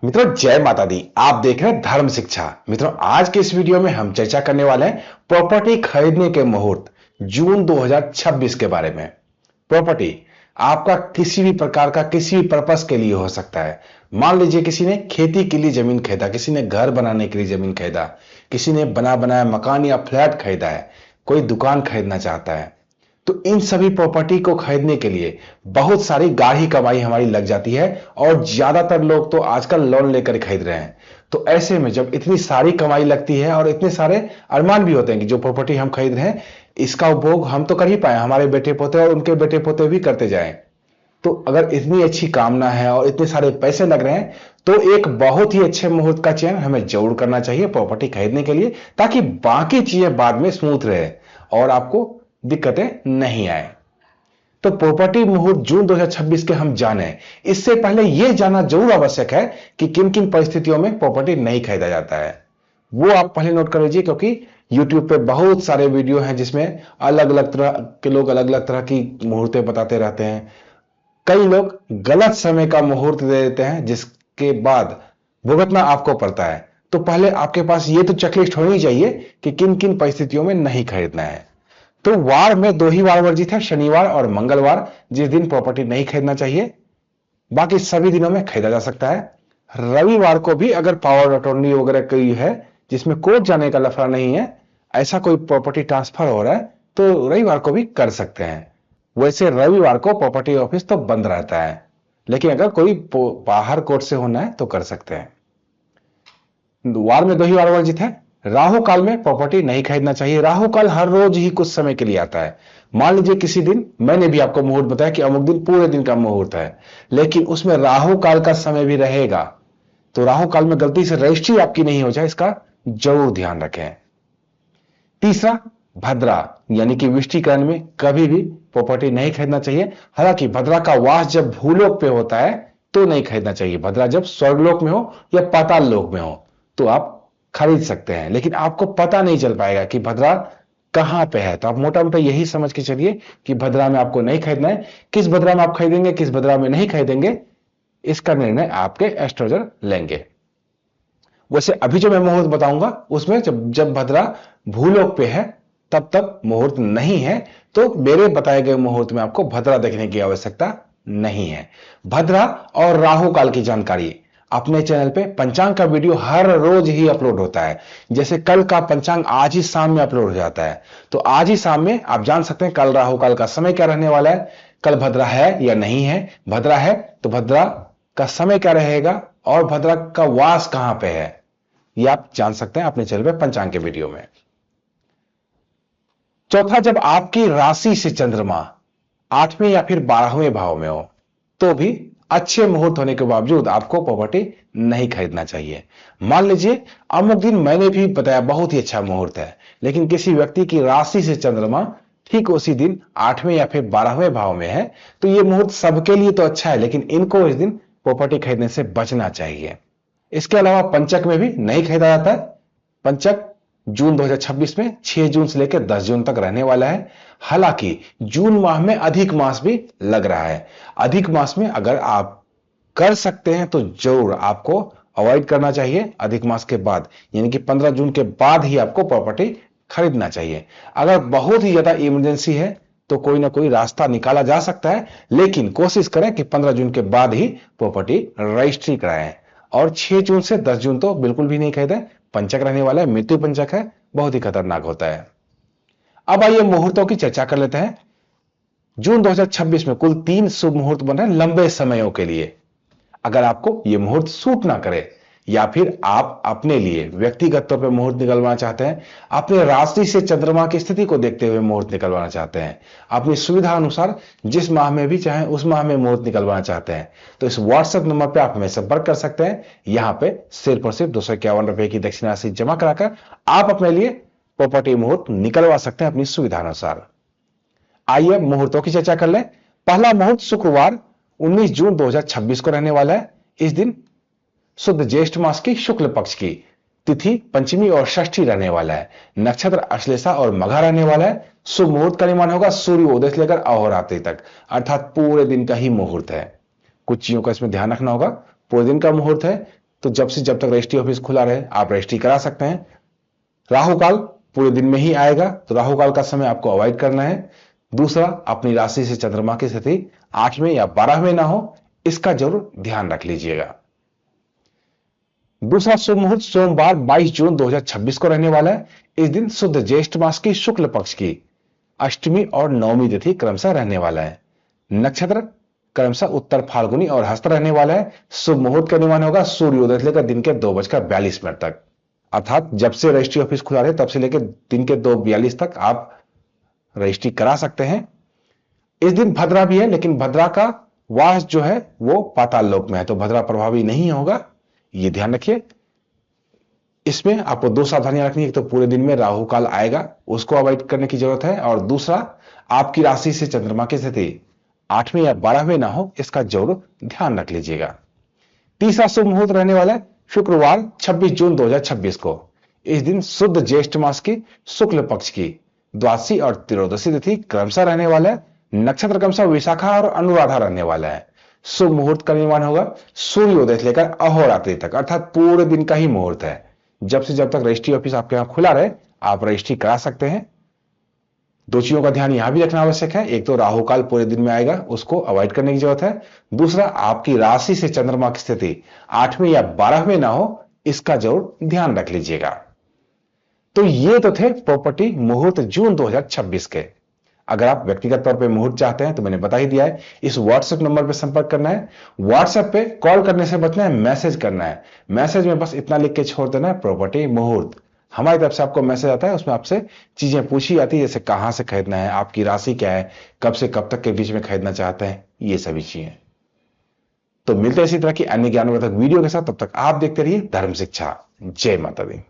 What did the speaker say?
मित्रों जय माता दी। आप देख रहे हैं धर्म शिक्षा। मित्रों आज के इस वीडियो में हम चर्चा करने वाले हैं प्रॉपर्टी खरीदने के मुहूर्त जून 2026 के बारे में। प्रॉपर्टी आपका किसी भी प्रकार का किसी भी पर्पस के लिए हो सकता है। मान लीजिए किसी ने खेती के लिए जमीन खरीदा, किसी ने घर बनाने के लिए जमीन खरीदा, किसी ने बना बनाया मकान या फ्लैट खरीदा है, कोई दुकान खरीदना चाहता है। तो इन सभी प्रॉपर्टी को खरीदने के लिए बहुत सारी गाढ़ी कमाई हमारी लग जाती है और ज्यादातर लोग तो आजकल लोन लेकर खरीद रहे हैं। तो ऐसे में जब इतनी सारी कमाई लगती है और इतने सारे अरमान भी होते हैं कि जो प्रॉपर्टी हम खरीद रहे हैं इसका उपभोग हम तो कर ही पाए, हमारे बेटे पोते और उनके बेटे पोते भी करते जाएं। तो अगर इतनी अच्छी कामना है और इतने सारे पैसे लग रहे हैं तो एक बहुत ही अच्छे मुहूर्त का चयन हमें जरूर करना चाहिए प्रॉपर्टी खरीदने के लिए, ताकि बाकी चीजें बाद में स्मूथ रहे और आपको दिक्कतें नहीं आए। तो प्रॉपर्टी मुहूर्त जून 2026 के हम जाने, इससे पहले यह जानना जरूर आवश्यक है कि किन किन परिस्थितियों में प्रॉपर्टी नहीं खरीदा जाता है। वो आप पहले नोट कर लीजिए, क्योंकि YouTube पे बहुत सारे वीडियो हैं जिसमें अलग अलग तरह के लोग अलग अलग तरह की मुहूर्तें बताते रहते हैं। कई लोग गलत समय का मुहूर्त दे देते हैं जिसके बाद भुगतना आपको पड़ता है। तो पहले आपके पास ये तो चेकलिस्ट होनी चाहिए कि किन किन परिस्थितियों में नहीं खरीदना है। तो वार में दो ही वार वर्जित है, शनिवार और मंगलवार, जिस दिन प्रॉपर्टी नहीं खरीदना चाहिए। बाकी सभी दिनों में खरीदा जा सकता है। रविवार को भी अगर पावर अटॉर्नी वगैरह कोई है जिसमें कोर्ट जाने का लफड़ा नहीं है, ऐसा कोई प्रॉपर्टी ट्रांसफर हो रहा है तो रविवार को भी कर सकते हैं। वैसे रविवार को प्रॉपर्टी ऑफिस तो बंद रहता है, लेकिन अगर कोई बाहर कोर्ट से होना है तो कर सकते हैं। वार में दो ही वार वर्जित है। राहु काल में प्रॉपर्टी नहीं खरीदना चाहिए। राहु काल हर रोज ही कुछ समय के लिए आता है। मान लीजिए किसी दिन मैंने भी आपको मुहूर्त बताया कि अमुक दिन पूरे दिन का मुहूर्त है, लेकिन उसमें राहु काल का समय भी रहेगा। तो राहु काल में गलती से रजिस्ट्री आपकी नहीं हो जाए, इसका जरूर ध्यान रखें। तीसरा, भद्रा यानी कि विष्टिकरण में कभी भी प्रॉपर्टी नहीं खरीदना चाहिए। हालांकि भद्रा का वास जब भूलोक पे होता है तो नहीं खरीदना चाहिए। भद्रा जब स्वर्गलोक में हो या पाताल लोक में हो तो आप खरीद सकते हैं, लेकिन आपको पता नहीं चल पाएगा कि भद्रा कहां पे है। तो आप मोटा मोटा यही समझ के चलिए कि भद्रा में आपको नहीं खरीदना है। किस भद्रा में आप खरीदेंगे, किस भद्रा में नहीं खरीदेंगे, इसका निर्णय आपके एस्ट्रोलॉजर लेंगे। वैसे अभी जो मैं मुहूर्त बताऊंगा उसमें जब जब भद्रा भूलोक पे है तब तक मुहूर्त नहीं है। तो मेरे बताए गए मुहूर्त में आपको भद्रा देखने की आवश्यकता नहीं है। भद्रा और राहु काल की जानकारी अपने चैनल पे पंचांग का वीडियो हर रोज ही अपलोड होता है। जैसे कल का पंचांग आज ही शाम में अपलोड हो जाता है, तो आज ही शाम में आप जान सकते हैं कल राहु काल का समय क्या रहने वाला है, कल भद्रा है या नहीं है। भद्रा है तो भद्रा का समय क्या रहेगा और भद्रा का वास कहां पे है, यह आप जान सकते हैं अपने चैनल पे पंचांग के वीडियो में। चौथा, जब आपकी राशि से चंद्रमा 8वें या फिर 12वें भाव में हो तो भी अच्छे मुहूर्त होने के बावजूद आपको प्रॉपर्टी नहीं खरीदना चाहिए। मान लीजिए अमुक दिन मैंने भी बताया बहुत ही अच्छा मुहूर्त है, लेकिन किसी व्यक्ति की राशि से चंद्रमा ठीक उसी दिन 8वें या फिर 12वें भाव में है तो यह मुहूर्त सबके लिए तो अच्छा है, लेकिन इनको इस दिन प्रॉपर्टी खरीदने से बचना चाहिए। इसके अलावा पंचक में भी नहीं खरीदा जाता है। पंचक जून 2026 में 6 जून से लेकर 10 जून तक रहने वाला है। हालांकि जून माह में अधिक मास भी लग रहा है। अधिक मास में अगर आप कर सकते हैं तो जरूर आपको अवॉइड करना चाहिए। अधिक मास के बाद यानी कि 15 जून के बाद ही आपको प्रॉपर्टी खरीदना चाहिए। अगर बहुत ही ज्यादा इमरजेंसी है तो कोई ना कोई रास्ता निकाला जा सकता है, लेकिन कोशिश करें कि 15 जून के बाद ही प्रॉपर्टी रजिस्ट्री कराएं। और 6 जून से 10 जून तो बिल्कुल भी नहीं खरीदें। पंचक रहने वाला है, मृत्यु पंचक है, बहुत ही खतरनाक होता है। अब आइए मुहूर्तों की चर्चा कर लेते हैं। जून 2026 में कुल 3 शुभ मुहूर्त बन रहे हैं लंबे समयों के लिए। अगर आपको यह मुहूर्त सूट ना करे या फिर आप अपने लिए व्यक्तिगत तौर पर मुहूर्त निकलवाना चाहते हैं, अपने राशि से चंद्रमा की स्थिति को देखते हुए मुहूर्त निकलवाना चाहते हैं, अपनी सुविधा अनुसार जिस माह में भी चाहें उस माह में मुहूर्त निकलवाना चाहते हैं, तो इस व्हाट्सएप नंबर पे आप हमें संपर्क कर सकते हैं। यहां पे सिर्फ और सिर्फ 251 रुपए की दक्षिण राशि जमा कराकर आप अपने लिए प्रॉपर्टी मुहूर्त निकलवा सकते हैं अपनी सुविधा अनुसार। आइए मुहूर्तों की चर्चा कर लें। पहला मुहूर्त शुक्रवार 19 जून 2026 को रहने वाला है। इस दिन शुद्ध ज्येष्ठ मास की शुक्ल पक्ष की तिथि पंचमी और षष्ठी रहने वाला है। नक्षत्र अश्लेषा और मघा रहने वाला है। शुभ मुहूर्त का निर्माण होगा सूर्योदय से लेकर अहोरात्रि तक, अर्थात पूरे दिन का ही मुहूर्त है। कुछ चीजों का इसमें ध्यान रखना होगा। पूरे दिन का मुहूर्त है तो जब से जब तक रजिस्ट्री ऑफिस खुला रहे आप रजिस्ट्री करा सकते हैं। राहु काल पूरे दिन में ही आएगा, तो राहु काल का समय आपको अवॉइड करना है। दूसरा, अपनी राशि से चंद्रमा की स्थिति 8वें या 12वें ना हो, इसका जरूर ध्यान रख लीजिएगा। दूसरा शुभ मुहूर्त सोमवार 22 जून 2026 को रहने वाला है। इस दिन शुद्ध ज्येष्ठ मास की शुक्ल पक्ष की अष्टमी और नवमी तिथि क्रमशः रहने वाला है। नक्षत्र क्रमशः उत्तर फाल्गुनी और हस्त रहने वाला है। शुभ मुहूर्त का निर्माण होगा सूर्योदय से लेकर दिन के 2:42 तक, अर्थात जब से रजिस्ट्री ऑफिस खुला रहे तब से लेकर दिन के 2:42 तक आप रजिस्ट्री करा सकते हैं। इस दिन भद्रा भी है, लेकिन भद्रा का वास जो है वो पाताल लोक में है, तो भद्रा प्रभावी नहीं होगा, ये ध्यान रखिए। इसमें आपको 2 सावधानियां रखनी है। एक तो पूरे दिन में राहु काल आएगा, उसको अवॉइड करने की जरूरत है, और दूसरा आपकी राशि से चंद्रमा की स्थिति 8वें या 12वें ना हो, इसका जरूर ध्यान रख लीजिएगा। तीसरा शुभ मुहूर्त रहने वाला है शुक्रवार 26 जून 2026 को। इस दिन शुद्ध ज्येष्ठ मास की शुक्ल पक्ष की द्वादशी और त्रयोदशी तिथि क्रमशः रहने वाला है। नक्षत्र क्रमशः विशाखा और अनुराधा रहने वाला है। शुभ मुहूर्त का निर्माण होगा सूर्योदय से लेकर अहोरात्रि तक, अर्थात पूरे दिन का ही मुहूर्त है। जब से जब तक रजिस्ट्री ऑफिस आपके यहां खुला रहे आप रजिस्ट्री करा सकते हैं। 2 चीजों का ध्यान यहां भी रखना आवश्यक है। एक तो राहु काल पूरे दिन में आएगा, उसको अवॉइड करने की जरूरत है। दूसरा, आपकी राशि से चंद्रमा की स्थिति 8वें या 12वें ना हो, इसका जरूर ध्यान रख लीजिएगा। तो ये तो थे प्रॉपर्टी मुहूर्त जून 2026 के। अगर आप व्यक्तिगत तौर पे मुहूर्त चाहते हैं तो मैंने बता ही दिया है, इस व्हाट्सएप नंबर पे संपर्क करना है। व्हाट्सएप पे कॉल करने से बचना है, मैसेज करना है। मैसेज में बस इतना लिख के छोड़ देना है प्रॉपर्टी मुहूर्त। हमारी तरफ से आपको मैसेज आता है, उसमें आपसे चीजें पूछी जाती है, जैसे कहां से खरीदना है, आपकी राशि क्या है, कब से कब तक के बीच में खरीदना चाहते हैं, ये सभी चीजें। तो मिलते हैं इसी तरह की अन्य ज्ञानवर्धक वीडियो के साथ। तब तक आप देखते रहिए धर्म शिक्षा। जय माता दी।